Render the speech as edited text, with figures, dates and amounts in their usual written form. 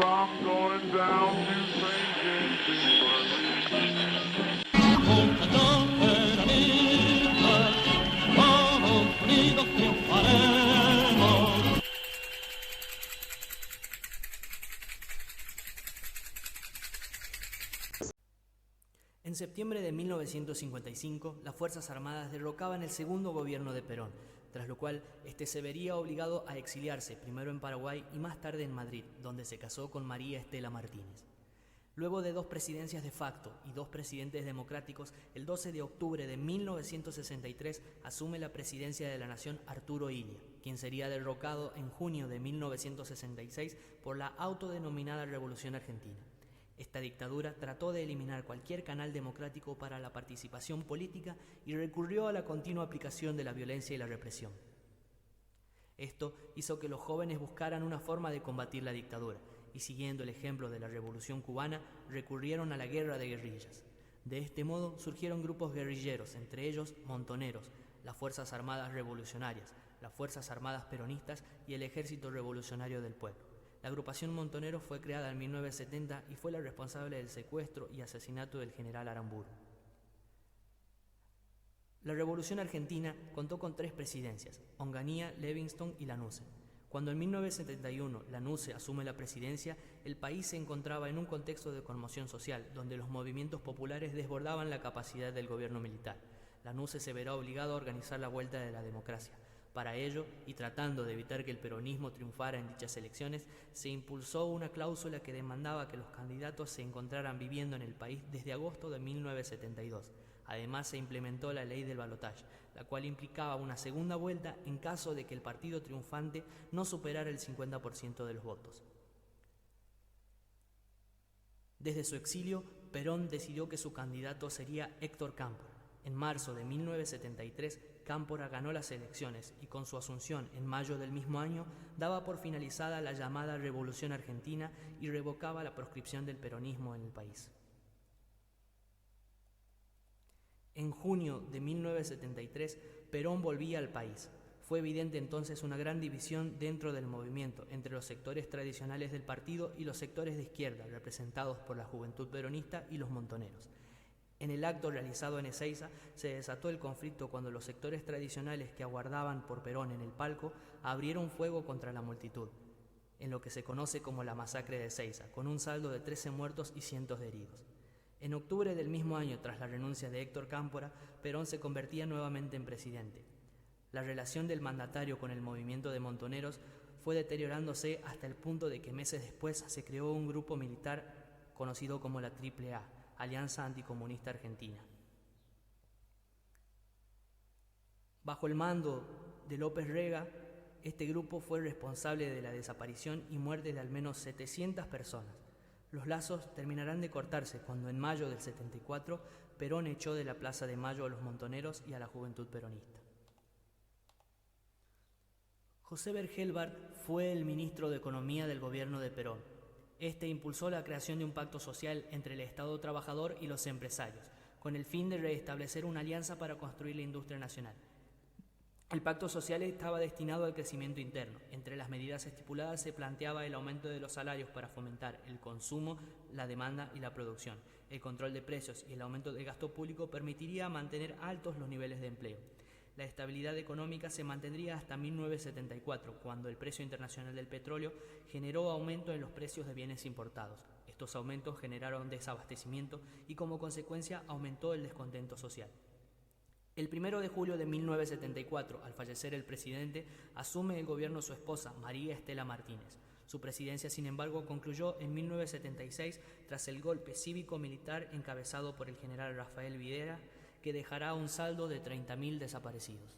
I'm going down to St. James En septiembre de 1955, las Fuerzas Armadas derrocaban el segundo gobierno de Perón, tras lo cual este se vería obligado a exiliarse, primero en Paraguay y más tarde en Madrid, donde se casó con María Estela Martínez. Luego de 2 presidencias de facto y 2 presidentes democráticos, el 12 de octubre de 1963 asume la presidencia de la nación Arturo Illia, quien sería derrocado en junio de 1966 por la autodenominada Revolución Argentina. Esta dictadura trató de eliminar cualquier canal democrático para la participación política y recurrió a la continua aplicación de la violencia y la represión. Esto hizo que los jóvenes buscaran una forma de combatir la dictadura y, siguiendo el ejemplo de la Revolución Cubana, recurrieron a la guerra de guerrillas. De este modo surgieron grupos guerrilleros, entre ellos Montoneros, las Fuerzas Armadas Revolucionarias, las Fuerzas Armadas Peronistas y el Ejército Revolucionario del Pueblo. La agrupación Montoneros fue creada en 1970 y fue la responsable del secuestro y asesinato del general Aramburu. La Revolución Argentina contó con 3 presidencias, Onganía, Livingston y Lanusse. Cuando en 1971 Lanusse asume la presidencia, el país se encontraba en un contexto de conmoción social, donde los movimientos populares desbordaban la capacidad del gobierno militar. Lanusse se verá obligado a organizar la vuelta de la democracia. Para ello, y tratando de evitar que el peronismo triunfara en dichas elecciones, se impulsó una cláusula que demandaba que los candidatos se encontraran viviendo en el país desde agosto de 1972. Además, se implementó la ley del balotaje, la cual implicaba una segunda vuelta en caso de que el partido triunfante no superara el 50% de los votos. Desde su exilio, Perón decidió que su candidato sería Héctor Cámpora. En marzo de 1973, Cámpora ganó las elecciones y con su asunción en mayo del mismo año daba por finalizada la llamada Revolución Argentina y revocaba la proscripción del peronismo en el país. En junio de 1973, Perón volvía al país. Fue evidente entonces una gran división dentro del movimiento entre los sectores tradicionales del partido y los sectores de izquierda, representados por la Juventud Peronista y los Montoneros. En el acto realizado en Ezeiza se desató el conflicto cuando los sectores tradicionales que aguardaban por Perón en el palco abrieron fuego contra la multitud, en lo que se conoce como la masacre de Ezeiza, con un saldo de 13 muertos y cientos de heridos. En octubre del mismo año, tras la renuncia de Héctor Cámpora, Perón se convertía nuevamente en presidente. La relación del mandatario con el movimiento de Montoneros fue deteriorándose hasta el punto de que meses después se creó un grupo militar conocido como la AAA, Alianza Anticomunista Argentina. Bajo el mando de López Rega, este grupo fue responsable de la desaparición y muerte de al menos 700 personas. Los lazos terminarán de cortarse cuando en mayo del 74 Perón echó de la Plaza de Mayo a los Montoneros y a la Juventud Peronista. José Bergelbart fue el ministro de Economía del gobierno de Perón. Este impulsó la creación de un pacto social entre el Estado trabajador y los empresarios, con el fin de restablecer una alianza para construir la industria nacional. El pacto social estaba destinado al crecimiento interno. Entre las medidas estipuladas se planteaba el aumento de los salarios para fomentar el consumo, la demanda y la producción. El control de precios y el aumento del gasto público permitiría mantener altos los niveles de empleo. La estabilidad económica se mantendría hasta 1974, cuando el precio internacional del petróleo generó aumento en los precios de bienes importados. Estos aumentos generaron desabastecimiento y como consecuencia aumentó el descontento social. El 1 de julio de 1974, al fallecer el presidente, asume el gobierno su esposa, María Estela Martínez. Su presidencia, sin embargo, concluyó en 1976 tras el golpe cívico-militar encabezado por el general Rafael Videla, que dejará un saldo de 30.000 desaparecidos.